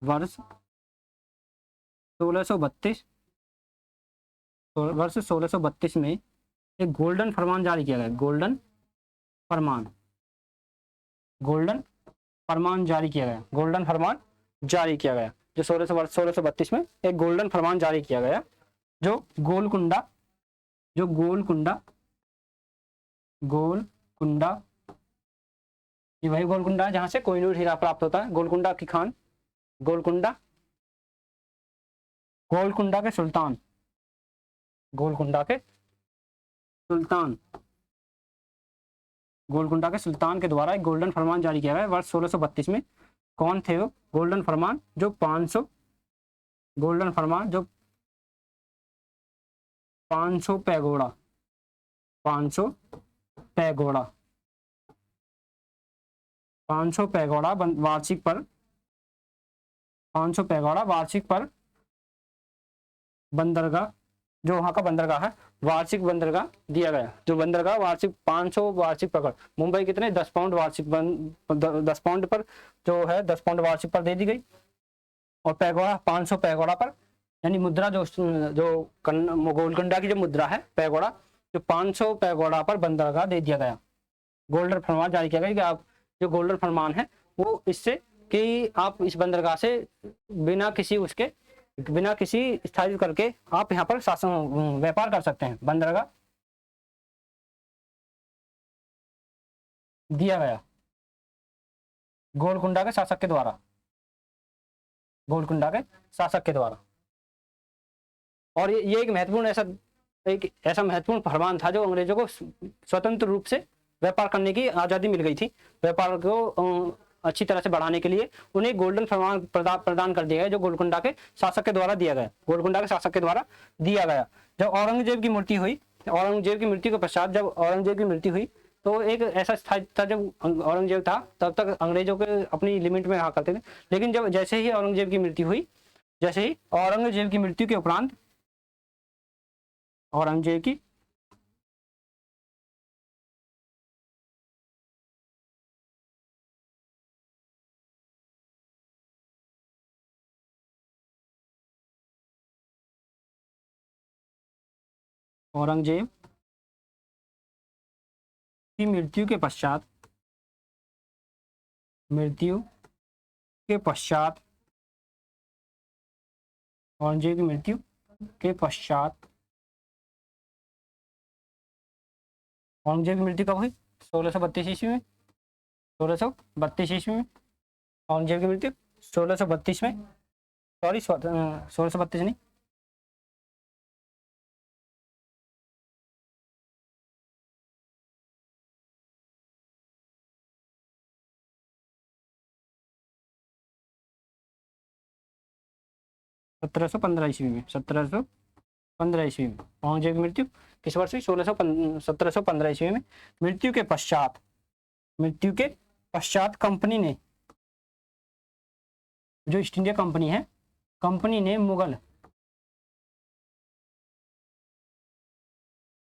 वर्ष 1632 में एक गोल्डन फरमान जारी किया गया। गोल्डन फरमान जारी किया गया जो 1632 में एक गोल्डन फरमान जारी किया गया, जो गोलकुंडा ये वही गोलकुंडा है जहां से कोहिनूर हीरा प्राप्त होता है। गोलकुंडा के खान, गोलकुंडा के सुल्तान के द्वारा एक गोल्डन फरमान जारी किया गया वर्ष 1632 में। कौन थे वो गोल्डन फरमान? जो 500 पैगोड़ा वार्षिक पर बंदरगाह, जो वहां का बंदरगाह है, वार्षिक बंदरगाह दिया गया। जो बंदरगाह वार्षिक 500 वार्षिक पकड़, मुंबई कितने 10 पाउंड वार्षिक 10 पाउंड पर जो है 10 पाउंड वार्षिक पर दे दी गई, और पैगोड़ा 500 पैगोड़ा पर, यानी मुद्रा जो गोलकुंडा की जो मुद्रा है पैगोड़ा, जो 500 पैगोड़ा पर बंदरगाह दे दिया गया। गोल्डन फरमान जारी किया गया कि आप जो गोल्डन फरमान है वो इससे कि आप इस बंदरगाह से बिना किसी स्थायित्व करके आप यहाँ पर शासन व्यापार कर सकते हैं। बंदरगाह दिया गया गोलकुंडा के शासक के द्वारा, और ये एक ऐसा महत्वपूर्ण फरमान था जो अंग्रेजों को स्वतंत्र रूप से व्यापार करने की आज़ादी मिल गई थी। व्यापार को अच्छी तरह से बढ़ाने के लिए उन्हें गोल्डन फरमान प्रदान कर दिया गया, जो गोलकुंडा के शासक के द्वारा दिया गया। जब औरंगजेब की मृत्यु के पश्चात जब औरंगजेब की मृत्यु हुई तो एक ऐसा स्थायित्व था, जब औरंगजेब था तब तक अंग्रेजों के अपनी लिमिट में रहा करते थे। लेकिन जैसे ही औरंगजेब की मृत्यु के उपरांत औरंगजेब की मृत्यु के पश्चात औरंगजेब की मृत्यु के पश्चात औरंगजेब की मृत्यु कब हुई? 1632 ईस्वी में। 1632 ईस्वी में औरंगजेब की मृत्यु 1632 में, सॉरी 1632 नहीं, 1715 ईस्वी में। 1715 ईस्वी में औरंगजेब की मृत्यु किस वर्ष हुई? 1715 ईस्वी में। मृत्यु के पश्चात कंपनी ने, जो ईस्ट इंडिया कंपनी है, कंपनी ने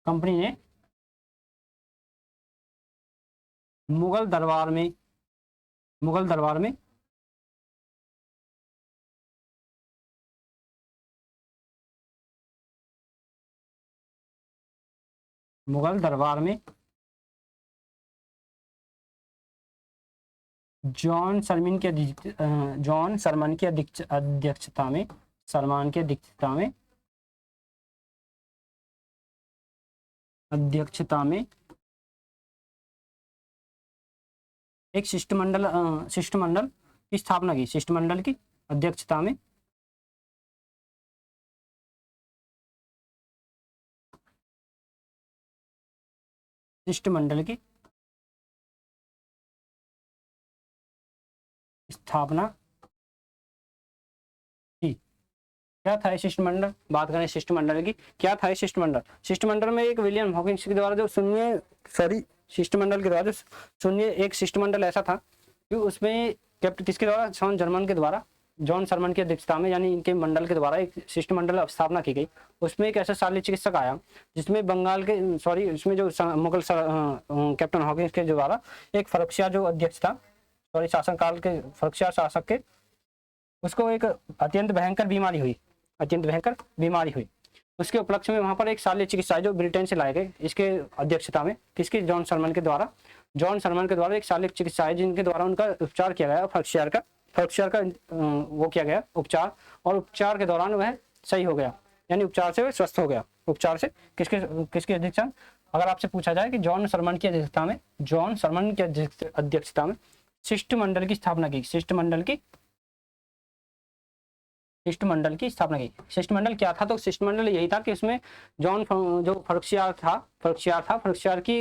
कंपनी ने मुगल दरबार में मुगल दरबार में मुगल दरबार में जॉन सरमन की अध्यक्षता में एक शिष्टमंडल की स्थापना की। शिष्टमंडल की अध्यक्षता में शिष्टमंडल की स्थापना की। क्या था शिष्टमंडल? बात करें शिष्टमंडल की, क्या था शिष्टमंडल? शिष्टमंडल में एक विलियम हॉकिंस के द्वारा जो शिष्टमंडल के द्वारा सुनिए एक शिष्टमंडल ऐसा था कि उसमें कैप्टन किसके द्वारा? जॉन सरमन की अध्यक्षता में, यानी इनके मंडल के द्वारा एक शिष्टमंडल स्थापना की गई। उसमें एक ऐसा शल्य चिकित्सक आया जिसमें बंगाल के उसमें जो मुगल कैप्टन हॉकिंस के द्वारा एक फर्रुखसियार जो अध्यक्ष था, शासनकाल के फर्रुखसियार शासक के, उसको एक अत्यंत भयंकर बीमारी हुई। उसके उपलक्ष्य में वहां पर एक शल्य चिकित्सा जो ब्रिटेन से लाए गए, इसके अध्यक्षता में किसकी? जॉन सरमन के द्वारा एक शल्य चिकित्सा है जिनके द्वारा उनका उपचार किया गया। फर्रुखसियार का वो किया गया उपचार, और उपचार के दौरान वह सही हो गया, यानी उपचार से वह स्वस्थ हो गया। उपचार से किसके अध्यक्षता? अगर आपसे पूछा जाए कि जॉन सरमन की अध्यक्षता में शिष्टमंडल की स्थापना की। शिष्टमंडल की स्थापना की। शिष्टमंडल क्या था? तो शिष्टमंडल यही था कि उसमें फर्रुखसियार की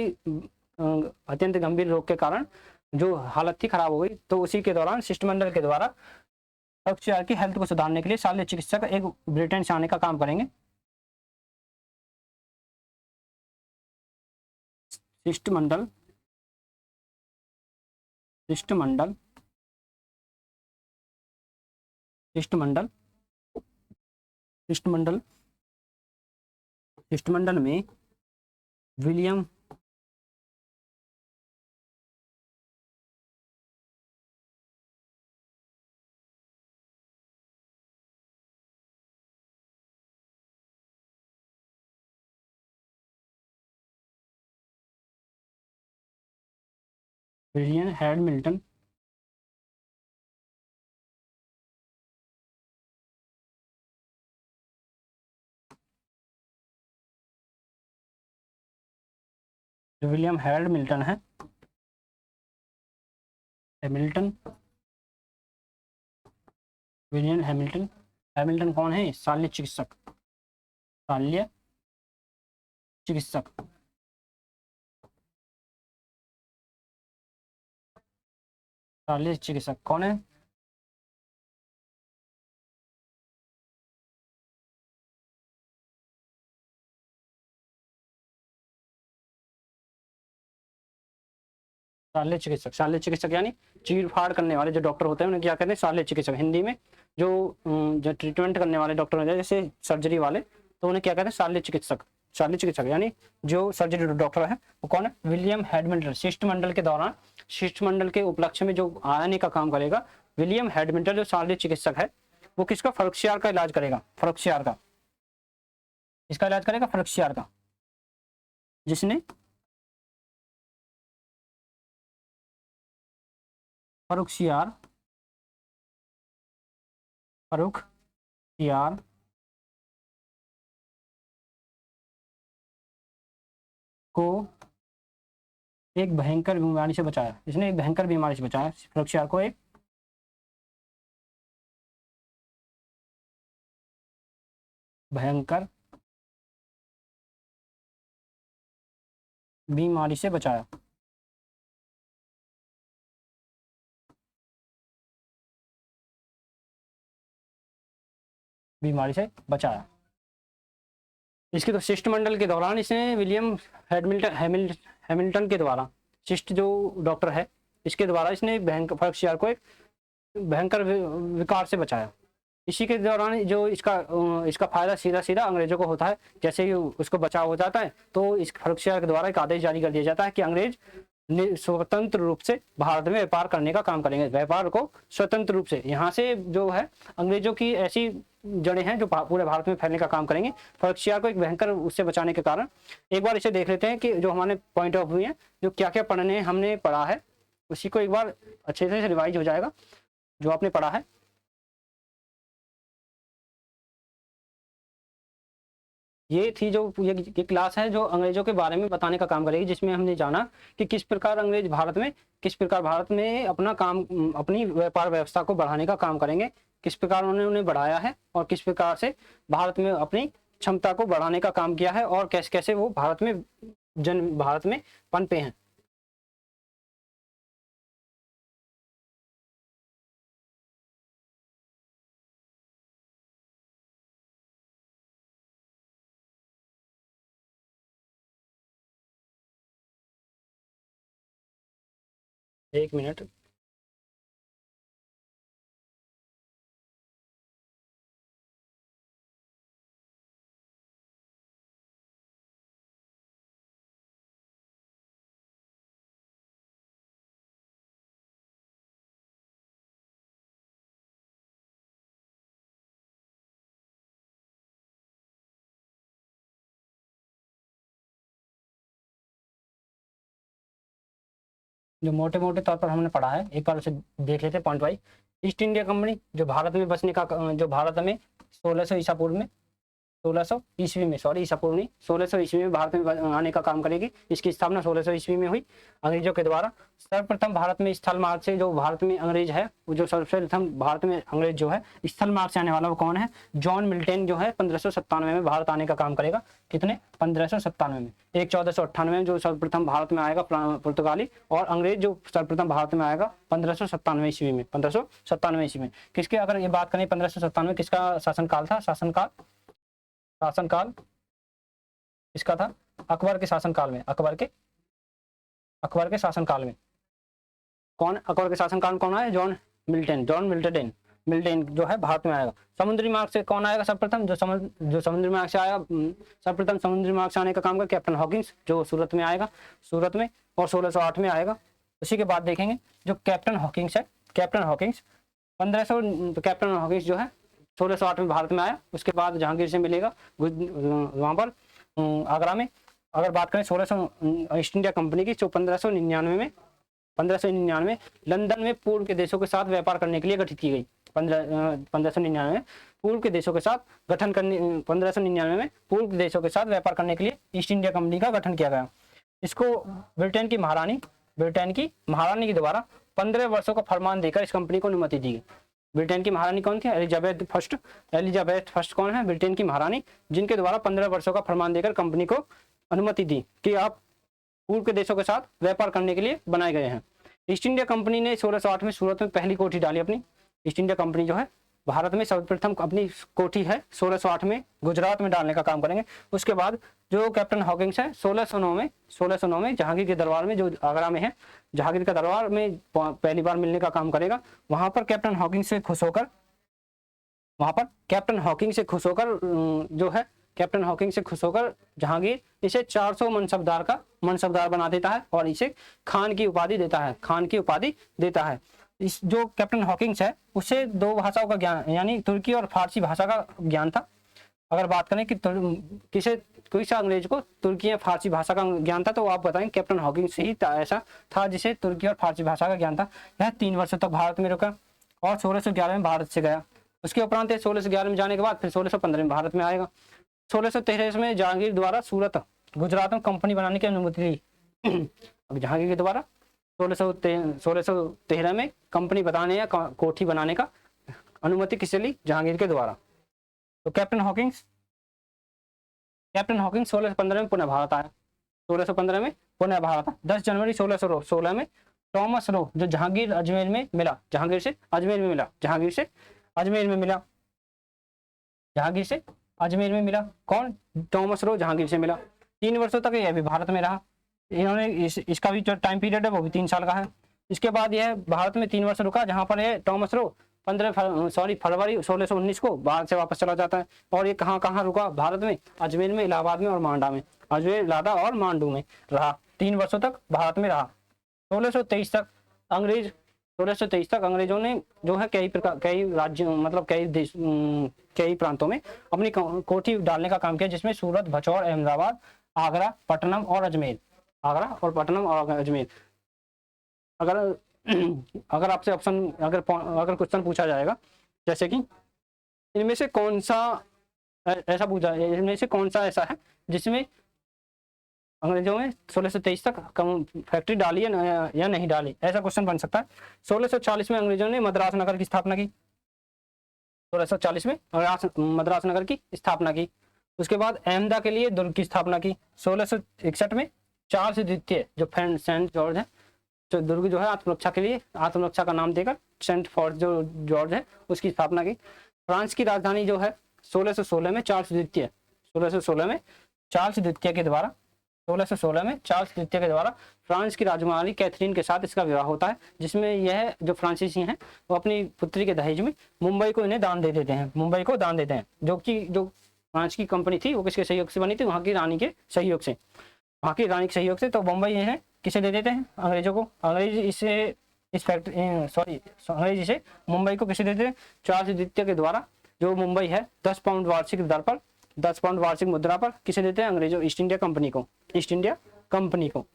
अत्यंत गंभीर रोग के कारण जो हालत थी खराब हो गई, तो उसी के दौरान शिष्टमंडल के द्वारा फर्रुखसियार की हेल्थ को सुधारने के लिए शल्य चिकित्सक एक ब्रिटेन से आने का काम करेंगे। शिष्टमंडल में विलियम हैमिल्टन जो विलियम हैमिल्टन है, हैमिल्टन कौन है? शल्य चिकित्सक कौन है? शल्य चिकित्सक यानी चीर फाड़ करने वाले जो डॉक्टर होते हैं उन्हें क्या कहते हैं? शल्य चिकित्सक। हिंदी में जो ट्रीटमेंट करने वाले डॉक्टर होते हैं जैसे सर्जरी वाले, तो उन्हें क्या कहते हैं? शल्य चिकित्सक यानी जो सर्जरी डॉक्टर है वो कौन है? William Hamilton. शिष्टमंडल के उपलक्ष्य में जो आने का काम करेगा विलियम हैमिल्टन, जो शल्य चिकित्सक है, वो किसका? फर्रुखसियार का इलाज करेगा। फर्रुखसियार का जिसने फर्रुखसियार को एक भयंकर बीमारी से बचाया। फर्रुखसियार को एक भयंकर बीमारी से बचाया। इसके तो शिष्टमंडल के दौरान इसने विलियम हैमिल्टन के द्वारा, शिष्ट जो डॉक्टर है इसके द्वारा इसने फर्रुखसियार को एक भयंकर विकार से बचाया। इसी के दौरान जो इसका फायदा सीधा सीधा अंग्रेजों को होता है। जैसे ही उसको बचाव हो जाता है तो इस फर्रुख सियार के द्वारा एक आदेश जारी कर दिया जाता है कि अंग्रेज स्वतंत्र रूप से भारत में व्यापार करने का काम करेंगे। व्यापार को स्वतंत्र रूप से, यहाँ से जो है अंग्रेजों की ऐसी जड़ें हैं जो पूरे भारत में फैलने का काम करेंगे। फर्रुख सियार को एक भयंकर उससे बचाने के कारण एक बार इसे देख लेते हैं कि जो हमारे पॉइंट ऑफ व्यू है, जो क्या क्या पढ़ने हमने पढ़ा है उसी को एक बार अच्छे से रिवाइज हो जाएगा जो आपने पढ़ा है। ये थी जो ये क्लास है जो अंग्रेजों के बारे में बताने का काम करेगी, जिसमें हमने जाना कि किस प्रकार अंग्रेज भारत में अपना काम, अपनी व्यापार व्यवस्था को बढ़ाने का काम करेंगे, किस प्रकार उन्होंने उन्हें बढ़ाया है और किस प्रकार से भारत में अपनी क्षमता को बढ़ाने का काम किया है और कैसे कैसे वो भारत में पनपे हैं। एक मिनट। जो मोटे मोटे तौर पर हमने पढ़ा है एक बार उसे देख लेते हैं point wise. East India company जो भारत में बसने का, जो भारत में 1600 ईसा पूर्व में, 1600 ईस्वी में, सॉरी ईसा पूर्व नहीं, 1600 ईस्वी में भारत में आने का काम करेगी। इसकी स्थापना 1600 ईस्वी में हुई अंग्रेजों के द्वारा। सर्वप्रथम भारत में स्थल मार्ग से जो भारत में अंग्रेज है, वो जो सर्वप्रथम भारत में अंग्रेज जो है स्थल मार्ग से आने वाला वो कौन है? जॉन मिल्टन जो है 1597 में भारत आने का काम करेगा। कितने? 1597 में। 1498 में जो सर्वप्रथम भारत में आएगा पुर्तगाली, और अंग्रेज जो सर्वप्रथम भारत में आएगा 1597 ईस्वी में। 1597 ईस्वी में किसके, अगर ये बात करें 1597 में किसका शासनकाल था? शासनकाल इसका था अकबर के शासनकाल में। अकबर के शासनकाल में कौन, अकबर के शासनकाल में कौन आया? जॉन मिल्टन जो है भारत में आएगा। समुद्री मार्ग से कौन आएगा सर्वप्रथम? जो समुद्री मार्ग से आया, सर्वप्रथम समुद्री मार्ग से आने का काम कर कैप्टन हॉकिंस, जो सूरत में आएगा, सूरत में, और 1608 में आएगा। उसी के बाद देखेंगे जो कैप्टन हॉकिंस है, कैप्टन हॉकिंस जो है 1608 में भारत में आया। उसके बाद जहांगीर से मिलेगा वहां पर आगरा में। अगर बात करें 1600 ईस्ट इंडिया कंपनी की, जो 1599 लंदन में पूर्व के देशों के साथ व्यापार करने के लिए गठित की गई। 1599 में पूर्व के देशों के साथ गठन करने 1599 में पूर्व के देशों के साथ व्यापार करने के लिए ईस्ट इंडिया कंपनी का गठन किया गया। इसको ब्रिटेन की महारानी के द्वारा 15 वर्षों का फरमान देकर इस कंपनी को अनुमति दी गई। ब्रिटेन की महारानी कौन थी? एलिजाबेथ फर्स्ट कौन है? ब्रिटेन की महारानी, जिनके द्वारा 15 वर्षों का फरमान देकर कंपनी को अनुमति दी कि आप पूर्व के देशों के साथ व्यापार करने के लिए बनाए गए हैं। ईस्ट इंडिया कंपनी ने 1608 में सूरत में पहली कोठी डाली अपनी। ईस्ट इंडिया कंपनी जो है भारत में सर्वप्रथम अपनी कोठी है 1608 में गुजरात में डालने का काम करेंगे। उसके बाद जो कैप्टन हॉकिंस है 1609 में जहांगीर के दरबार में, जो आगरा में है, जहांगीर के दरबार में पहली बार मिलने का काम करेगा। वहां पर कैप्टन हॉकिंस से खुश होकर जहांगीर इसे 400 मनसबदार बना देता है और इसे खान की उपाधि देता है। इस जो कैप्टन हॉकिंस है उसे 2 भाषाओं का ज्ञान, यानी तुर्की और फारसी भाषा का ज्ञान था। अगर बात करें कि कोई सा अंग्रेज को तुर्की या फारसी भाषा का ज्ञान था, तो आप बताएं कैप्टन हॉकिंस ही ऐसा था जिसे तुर्की और फारसी भाषा का ज्ञान था। यह 3 वर्षों तक भारत में रुका और 1611 में भारत से गया। उसके उपरांत 1611 में जाने के बाद फिर 1615 में भारत में आएगा। 1613 में जहांगीर द्वारा गुजरात में कंपनी बनाने की अनुमति दी। अब जहांगीर के द्वारा 1613 में कंपनी बनाने या कोठी बनाने का अनुमति किससे ली? जहांगीर के द्वारा। तो कैप्टन हॉकिंस 1615 में पुनः भारत आया। 1615 में पुनः भारत आया। 10 जनवरी 1616 में थॉमस रो, जो जहांगीर से अजमेर में मिला। कौन? थॉमस रो जहांगीर से मिला। 3 वर्षों तक यह भी भारत में रहा। इन्होंने इसका भी जो टाइम पीरियड है वो भी 3 साल का है। इसके बाद यह भारत में 3 वर्ष रुका, जहां पर यह थॉमस रो फरवरी 1619 को भारत से वापस चला जाता है। और ये कहाँ कहाँ रुका भारत में? अजमेर में, इलाहाबाद में और मांडा में। अजमेर, इलाहाबाद और मांडू में रहा। 3 वर्षों तक भारत में रहा। 1623 तक अंग्रेजों ने जो है कई राज्यों मतलब कई प्रांतों में अपनी कोठी डालने का काम किया, जिसमें सूरत, भचौर, अहमदाबाद, आगरा, पटनम और अजमेर। अगर आपसे अगर क्वेश्चन पूछा जाएगा जैसे कि इनमें से कौन सा ऐसा है जिसमें अंग्रेजों में 1623 तक फैक्ट्री डाली या नहीं डाली, ऐसा क्वेश्चन बन सकता है। 1640 में अंग्रेजों ने मद्रास नगर की स्थापना की। 1640 में मद्रास नगर की स्थापना की। उसके बाद अहमदा के लिए दुर्ग की स्थापना की। 1661 में चार्ल्स द्वितीय जो सेंट जॉर्ज है, जो दुर्ग जो है आत्मरक्षा का नाम देकर सेंट फोर्ट जो जॉर्ज है उसकी स्थापना की। फ्रांस की राजधानी जो है 1616 में चार्ल्स द्वितीय के द्वारा फ्रांस की राजकुमारी कैथरीन के साथ इसका विवाह होता है, जिसमें यह जो फ्रांसीसी हैं वो अपनी पुत्री के दहेज में मुंबई को इन्हें दान दे देते हैं, जो फ्रांस की कंपनी थी वो किसके सहयोग से बनी थी? वहाँ की रानी के सहयोग से। तो मुंबई इन्हें किसे दे देते हैं? अंग्रेजों को। अंग्रेज इसे मुंबई को किसे देते हैं? चार्ल्स द्वितीय के द्वारा जो मुंबई है 10 पाउंड वार्षिक मुद्रा पर किसे देते हैं? अंग्रेजों, ईस्ट इंडिया कंपनी को।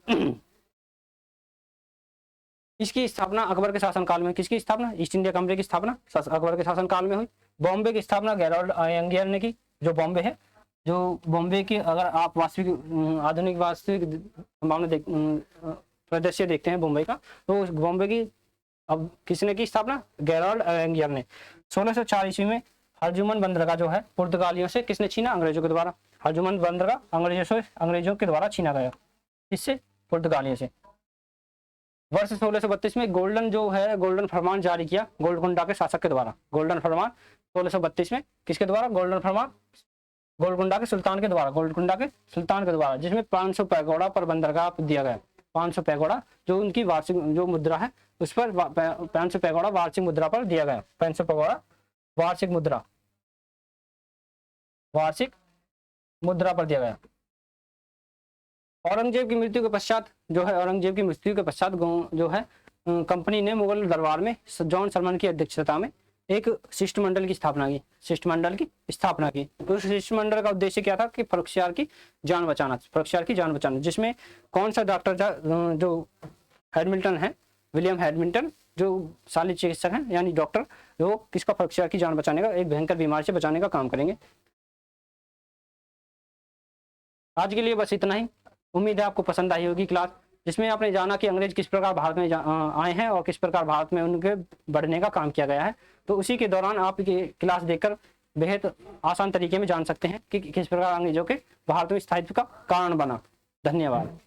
इसकी स्थापना अकबर के शासनकाल में, किसकी स्थापना? ईस्ट इंडिया कंपनी की स्थापना अकबर के शासनकाल में हुई। बॉम्बे की स्थापना गेराल्ड आयंगियर ने की। जो बॉम्बे की अगर आप आधुनिक वास्तविक परिदृश्य देखते हैं बॉम्बे का, तो बॉम्बे की अब किसने की स्थापना? गेराल्ड आयंगियर ने। 1604 ईस्वी में हरजुमन बंदरगाह जो है पुर्तगालियों से किसने छीना? अंग्रेजों के द्वारा। हरजुमन बंदरगाह अंग्रेजों के द्वारा छीना गया। इससे पुर्तगालियों से। वर्ष 1632 में गोल्डन फरमान जारी किया गोलकुंडा के शासक के द्वारा। गोल्डन फरमान 1632 में किसके द्वारा? गोल्डन फरमान गोलकुंडा के सुल्तान के द्वारा, जिसमें 500 पैगोड़ा पर बंदरगाह दिया गया। 500 पैगोड़ा जो उनकी वार्षिक जो मुद्रा है उस पर 500 पैगोड़ा वार्षिक मुद्रा पर दिया गया। 500 पैगोड़ा वार्षिक मुद्रा पर दिया गया। औरंगजेब की मृत्यु के पश्चात जो है कंपनी ने मुगल दरबार में जॉन सरमन की अध्यक्षता में एक शिष्टमंडल की स्थापना की। उस शिष्टमंडल का उद्देश्य क्या था? कि परोपकार की जान बचाना, जिसमें कौन सा डॉक्टर जो हैडमिल्टन है, विलियम हैडमिल्टन, जो शालीन चिकित्सक हैं यानी डॉक्टर, जो किसका परोपकार की जान बचाने का, एक भयंकर बीमारी से बचाने का काम करेंगे। आज के लिए बस इतना ही। उम्मीद है आपको पसंद आई होगी क्लास, जिसमें आपने जाना कि अंग्रेज किस प्रकार भारत में आए हैं और किस प्रकार भारत में उनके बढ़ने का काम किया गया है। तो उसी के दौरान आप ये क्लास देखकर बेहद आसान तरीके में जान सकते हैं कि किस प्रकार अंग्रेजों के भारत में स्थायित्व का कारण बना। धन्यवाद।